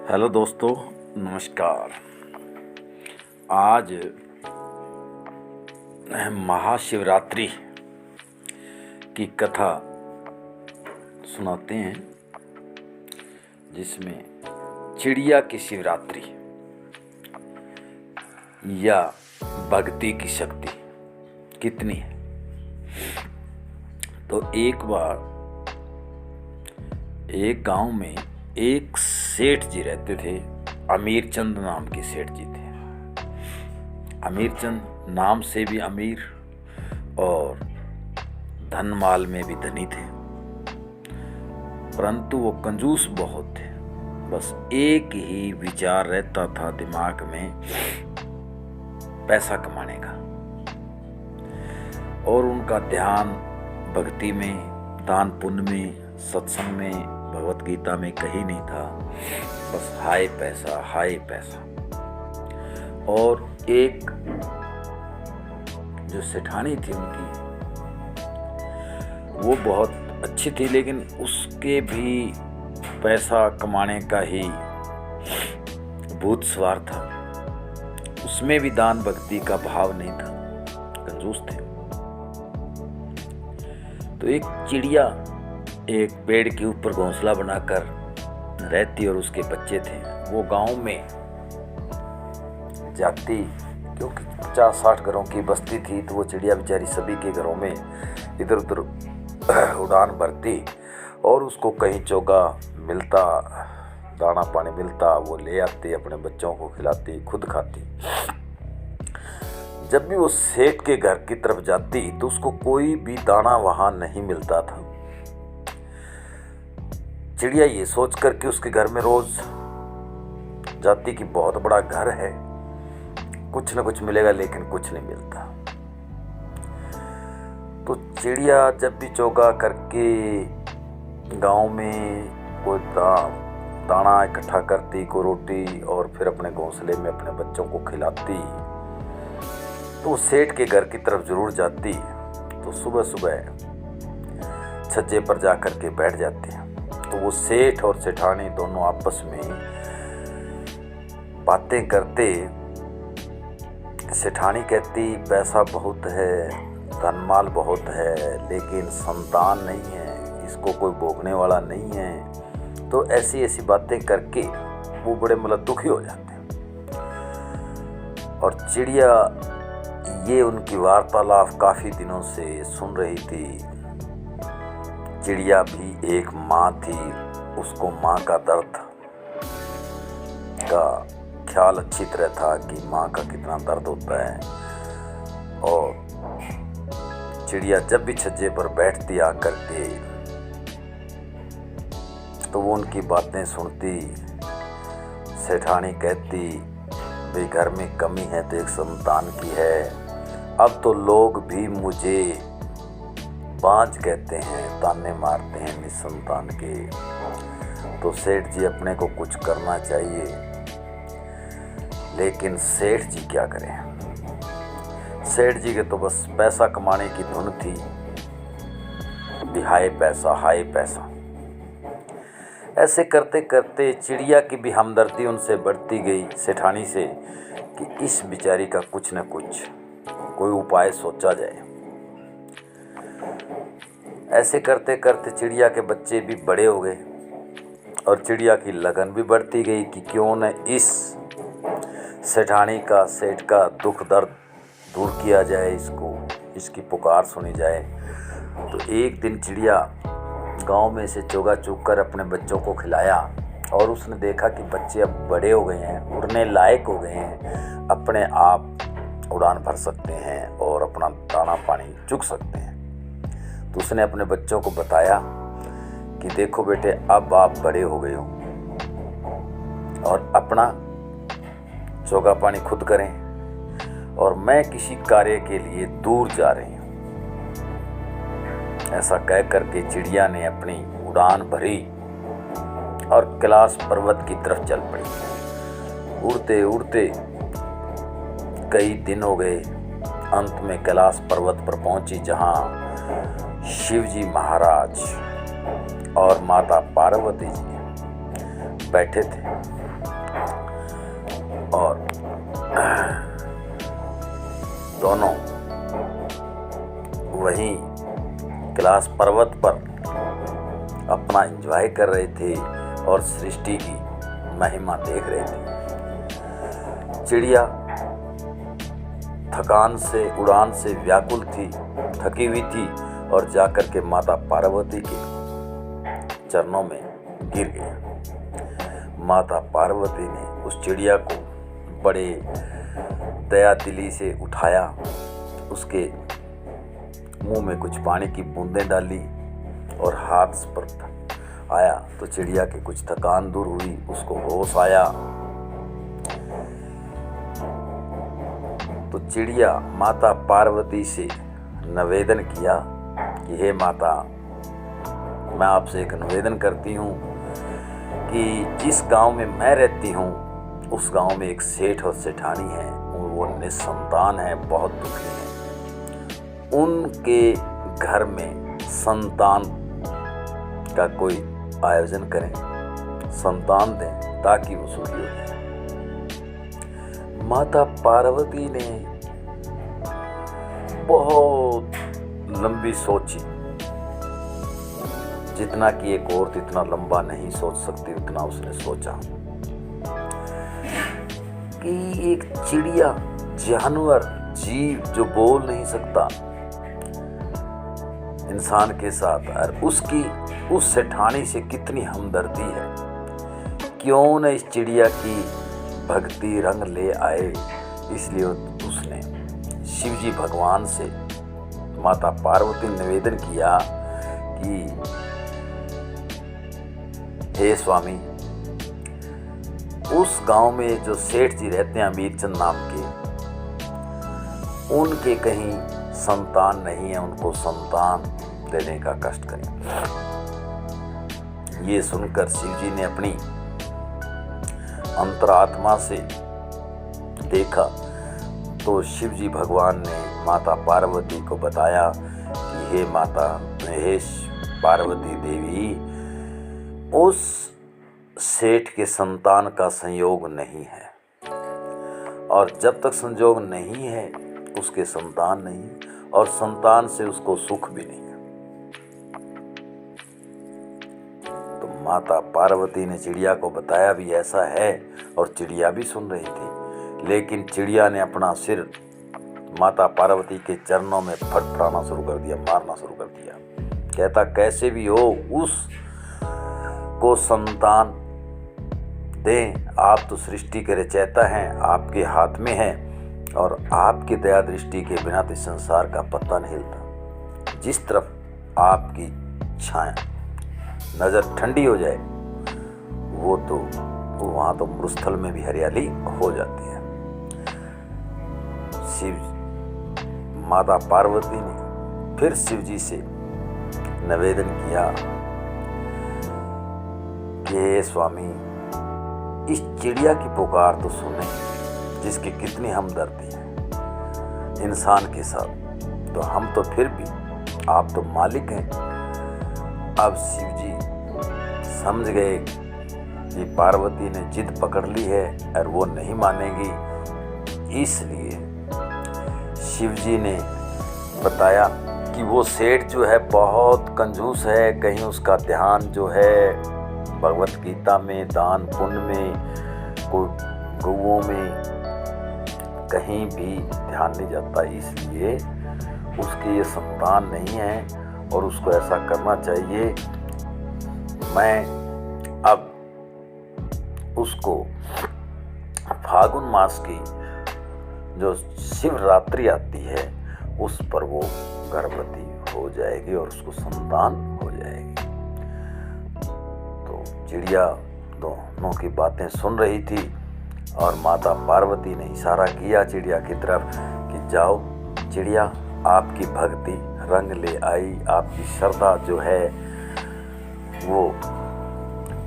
Hello दोस्तों, नमस्कार। आज महाशिवरात्रि की कथा सुनाते हैं, जिसमें चिड़िया की शिवरात्रि या भक्ति की शक्ति कितनी है। तो एक बार एक गांव में एक सेठ जी रहते थे। अमीर चंद नाम के सेठ जी थे। अमीर चंद नाम से भी अमीर और धन माल में भी धनी थे, परंतु वो कंजूस बहुत थे। बस एक ही विचार रहता था दिमाग में, पैसा कमाने का। और उनका ध्यान भक्ति में, दान पुण्य में, सत्संग में, भगवत गीता में कहीं नहीं था। बस हाय पैसा, हाय पैसा। और एक जो सेठानी थी उनकी, वो बहुत अच्छी थी, लेकिन उसके भी पैसा कमाने का ही भूत सवार था। उसमें भी दान भक्ति का भाव नहीं था, कंजूस थे। तो एक चिड़िया एक पेड़ के ऊपर घोंसला बनाकर रहती और उसके बच्चे थे। वो गांव में जाती, क्योंकि 50-60 घरों की बस्ती थी, तो वो चिड़िया बेचारी सभी के घरों में इधर उधर उड़ान भरती और उसको कहीं चोगा मिलता, दाना पानी मिलता, वो ले आती, अपने बच्चों को खिलाती, खुद खाती। जब भी वो सेठ के घर की तरफ जाती तो उसको कोई भी दाना वहां नहीं मिलता था। चिड़िया ये सोच कर कि उसके घर में रोज जाती कि बहुत बड़ा घर है, कुछ न कुछ मिलेगा, लेकिन कुछ नहीं मिलता। तो चिड़िया जब भी चौगा करके गांव में कोई दाना इकट्ठा करती, कोई रोटी, और फिर अपने घोंसले में अपने बच्चों को खिलाती, तो सेठ के घर की तरफ जरूर जाती। तो सुबह सुबह छज्जे पर जा कर के बैठ जाती। तो वो सेठ और सेठानी दोनों आपस में बातें करते। सेठानी कहती पैसा बहुत है, धनमाल बहुत है, लेकिन संतान नहीं है, इसको कोई भोगने वाला नहीं है। तो ऐसी ऐसी बातें करके वो बड़े दुखी हो जाते। और चिड़िया ये उनकी वार्तालाप काफी दिनों से सुन रही थी। चिड़िया भी एक माँ थी, उसको माँ का दर्द का ख्याल अच्छी तरह था कि माँ का कितना दर्द होता है। और चिड़िया जब भी छज्जे पर बैठती आकर के, तो वो उनकी बातें सुनती। सेठानी कहती भाई घर में कमी है तो एक संतान की है, अब तो लोग भी मुझे बांझ कहते हैं, ताने मारते हैं निसंतान के। तो सेठ जी अपने को कुछ करना चाहिए, लेकिन सेठ जी क्या करें। सेठ जी के तो बस पैसा कमाने की धुन थी, हाय पैसा, हाय पैसा। ऐसे करते करते चिड़िया की भी हमदर्दी उनसे बढ़ती गई, सेठानी से, कि इस बेचारी का कुछ न कुछ कोई उपाय सोचा जाए। ऐसे करते करते चिड़िया के बच्चे भी बड़े हो गए और चिड़िया की लगन भी बढ़ती गई कि क्यों न इस सेठानी का, सेठ का दुख दर्द दूर किया जाए, इसकी पुकार सुनी जाए। तो एक दिन चिड़िया गांव में से चोगा चुग कर अपने बच्चों को खिलाया, और उसने देखा कि बच्चे अब बड़े हो गए हैं, उड़ने लायक हो गए हैं, अपने आप उड़ान भर सकते हैं और अपना दाना पानी चुग सकते हैं। तो उसने अपने बच्चों को बताया कि देखो बेटे, अब आप बड़े हो गए हो और अपना चोगा पानी खुद करें, और मैं किसी कार्य के लिए दूर जा रही हूँ। ऐसा कह करके चिड़िया ने अपनी उड़ान भरी और कैलाश पर्वत की तरफ चल पड़ी। उड़ते उड़ते कई दिन हो गए। अंत में कैलाश पर्वत पर पहुंची, जहां शिवजी महाराज और माता पार्वती जी बैठे थे। दोनों वहीं कैलाश पर्वत पर अपना एंजॉय कर रहे थे और सृष्टि की महिमा देख रहे थे। चिड़िया थकान से, उड़ान से व्याकुल थी, थकी हुई थी और जाकर के माता पार्वती के चरणों में गिर गया। माता पार्वती ने उस चिड़िया को बड़े दया दिली से उठाया, उसके मुंह में कुछ पानी की बूंदें डाली और हाथ पर आया तो चिड़िया की कुछ थकान दूर हुई, उसको होश आया। तो चिड़िया माता पार्वती से निवेदन किया कि हे माता, मैं आपसे एक निवेदन करती हूँ कि जिस गांव में मैं रहती हूँ उस गांव में एक सेठ और सेठानी है और वो निसंतान है, बहुत दुखी है। उनके घर में संतान का कोई आयोजन करें, संतान दें ताकि वो सुखी हो जाए। माता पार्वती ने बहुत लंबी सोची, जितना कि एक औरत इतना लंबा नहीं सोच सकती उतना उसने सोचा कि एक चिड़िया, जानवर, जीव जो बोल नहीं सकता इंसान के साथ, और उसकी उस सेठानी से कितनी हमदर्दी है, क्यों न इस चिड़िया की भक्ति रंग ले आए। इसलिए उसने शिवजी भगवान से माता पार्वती ने निवेदन किया कि हे स्वामी, उस गांव में जो सेठ जी रहते हैं अमीरचंद नाम के, उनके कहीं संतान नहीं है, उनको संतान देने का कष्ट करें। ये सुनकर शिवजी ने अपनी अंतरात्मा से देखा तो शिवजी भगवान ने माता पार्वती को बताया कि हे माता, हे पार्वती देवी, उस सेठ के संतान का संयोग नहीं है और जब तक संयोग नहीं है उसके संतान नहीं, और संतान से उसको सुख भी नहीं है। तो माता पार्वती ने चिड़िया को बताया भी ऐसा है और चिड़िया भी सुन रही थी, लेकिन चिड़िया ने अपना सिर माता पार्वती के चरणों में फटफड़ाना शुरू कर दिया, मारना शुरू कर दिया। कहता कैसे भी हो उस को संतान दें, आप तो सृष्टि के रचयिता हैं, आपके हाथ में है और आपकी दया दृष्टि के बिना तो संसार का पत्ता नहीं हिलता। जिस तरफ आपकी छाया नज़र ठंडी हो जाए वहाँ तो मरुस्थल में भी हरियाली हो जाती है। शिव माता पार्वती ने फिर शिव जी से निवेदन किया कि हे स्वामी, इस चिड़िया की पुकार तो सुने, जिसकी कितनी हमदर्दी है इंसान के साथ, तो हम तो फिर भी, आप तो मालिक हैं। अब शिव जी समझ गए कि पार्वती ने जिद पकड़ ली है और वो नहीं मानेगी, इसलिए शिव जी ने बताया कि वो सेठ जो है बहुत कंजूस है, कहीं उसका ध्यान जो है भगवत गीता में, दान पुण्य में, गौओं में कहीं भी ध्यान नहीं जाता, इसलिए उसकी ये संतान नहीं है और उसको ऐसा करना चाहिए। मैं अब उसको फागुन मास की जो शिवरात्रि आती है उस पर वो गर्भवती हो जाएगी और उसको संतान हो जाएगी। तो चिड़िया दोनों की बातें सुन रही थी और माता पार्वती ने इशारा किया चिड़िया की तरफ कि जाओ चिड़िया, आपकी भक्ति रंग ले आई, आपकी श्रद्धा जो है वो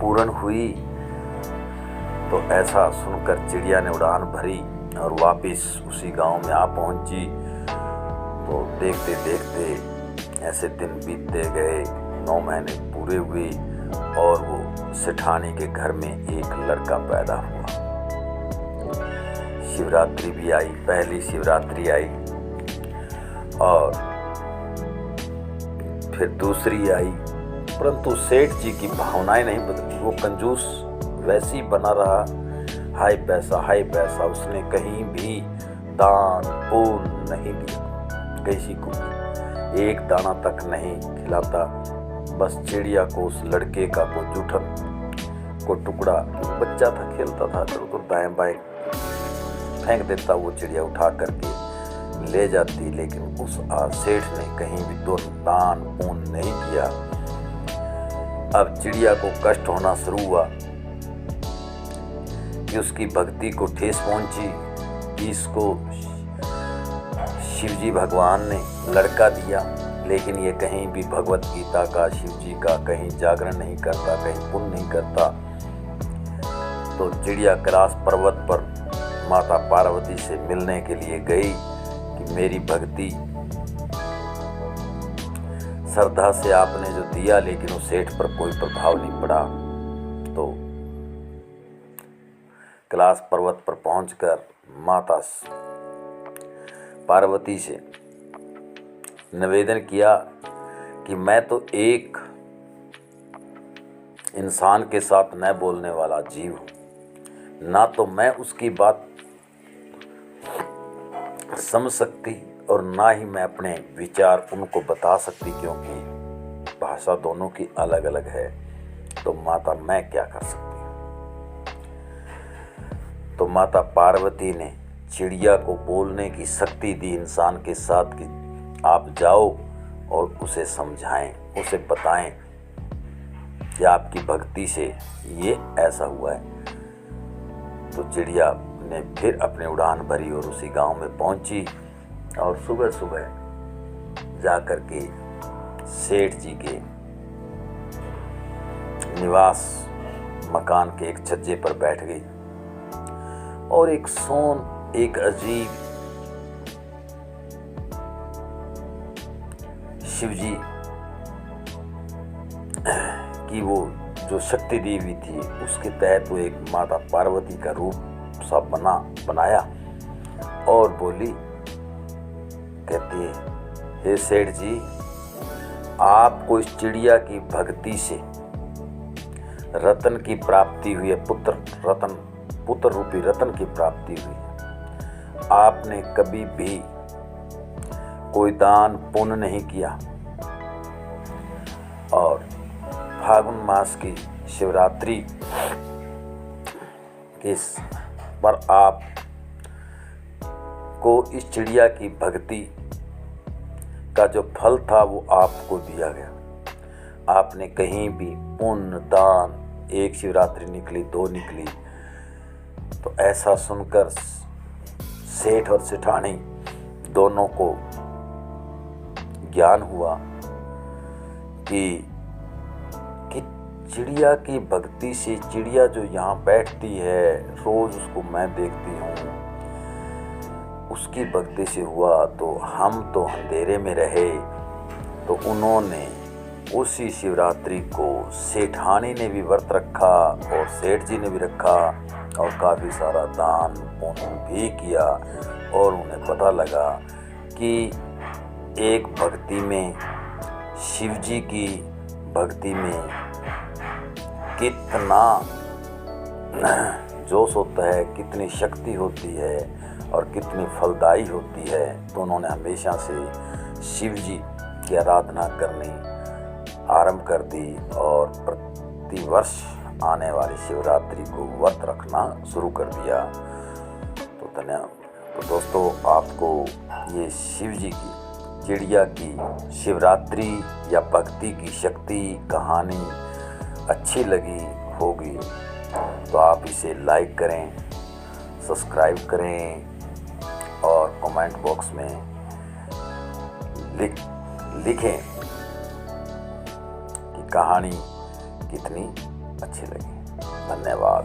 पूर्ण हुई। तो ऐसा सुनकर चिड़िया ने उड़ान भरी और वापस उसी गांव में आ पहुंची। तो देखते देखते ऐसे दिन बीतते गए, 9 महीने पूरे हुए और वो सेठानी के घर में एक लड़का पैदा हुआ। शिवरात्रि भी आई, पहली शिवरात्रि आई और फिर दूसरी आई, परंतु सेठ जी की भावनाएं नहीं बदली। वो कंजूस वैसी बना रहा। हाय पैसा उसने कहीं भी दान पुण्य नहीं दिया, किसी को एक दाना तक नहीं खिलाता। बस चिड़िया को उस लड़के का को जूठन को टुकड़ा, बच्चा था खेलता था, इधर उधर दाएं बाएं फेंक देता, वो चिड़िया उठा करके ले जाती। लेकिन उस सेठ ने कहीं भी दो दान पुण्य नहीं दिया। अब चिड़िया को कष्ट होना शुरू हुआ कि उसकी भक्ति को ठेस पहुंची कि इसको शिवजी भगवान ने लड़का दिया, लेकिन ये कहीं भी भगवत गीता का, शिवजी का कहीं जागरण नहीं करता, कहीं पुण्य नहीं करता। तो चिड़िया कैलाश पर्वत पर माता पार्वती से मिलने के लिए गई कि मेरी भक्ति श्रद्धा से आपने जो दिया, लेकिन उस सेठ पर कोई प्रभाव नहीं पड़ा। तो कैलाश पर्वत पर पहुंचकर माता पार्वती से निवेदन किया कि मैं तो एक इंसान के साथ न बोलने वाला जीव हूँ, ना तो मैं उसकी बात समझ सकती और ना ही मैं अपने विचार उनको बता सकती, क्योंकि भाषा दोनों की अलग अलग है। तो माता मैं क्या कर सकती हूँ। तो माता पार्वती ने चिड़िया को बोलने की शक्ति दी इंसान के साथ कि आप जाओ और उसे समझाएं, उसे बताएं कि आपकी भक्ति से ये ऐसा हुआ है। तो चिड़िया ने फिर अपनी उड़ान भरी और उसी गांव में पहुंची और सुबह सुबह जाकर के सेठ जी के निवास मकान के एक छज्जे पर बैठ गई और एक अजीब शिवजी की वो जो शक्ति दी हुई थी, उसके तहत वो एक माता पार्वती का रूप सा बनाया और बोली, कहती है, हे सेठ जी, आपको इस चिड़िया की भक्ति से रतन की प्राप्ति हुई है, पुत्र रूपी रतन की प्राप्ति हुई है। आपने कभी भी कोई दान पुण्य नहीं किया और फागुन मास की शिवरात्रि पर आप को इस चिड़िया की भक्ति का जो फल था वो आपको दिया गया। आपने कहीं भी पुण्य दान, एक शिवरात्रि निकली, 2 निकली। तो ऐसा सुनकर सेठ और सेठानी दोनों को ज्ञान हुआ कि चिड़िया की भक्ति से, चिड़िया जो यहाँ बैठती है रोज उसको मैं देखती हूँ, उसकी भक्ति से हुआ। तो हम तो अंधेरे में रहे। तो उन्होंने उसी शिवरात्रि को सेठानी ने भी व्रत रखा और सेठ जी ने भी रखा और काफ़ी सारा दान पुण्य भी किया। और उन्हें पता लगा कि एक भक्ति में, शिव जी की भक्ति में कितना जोश होता है, कितनी शक्ति होती है और कितनी फलदायी होती है। तो उन्होंने हमेशा से शिव जी की आराधना करनी आरंभ कर दी और प्रतिवर्ष आने वाली शिवरात्रि को व्रत रखना शुरू कर दिया। तो धन्यवाद। तो दोस्तों, आपको ये शिव जी की, चिड़िया की शिवरात्रि या भक्ति की शक्ति कहानी अच्छी लगी होगी तो आप इसे लाइक करें, सब्सक्राइब करें और कमेंट बॉक्स में लिखें कि कहानी कितनी अच्छी लगी। धन्यवाद।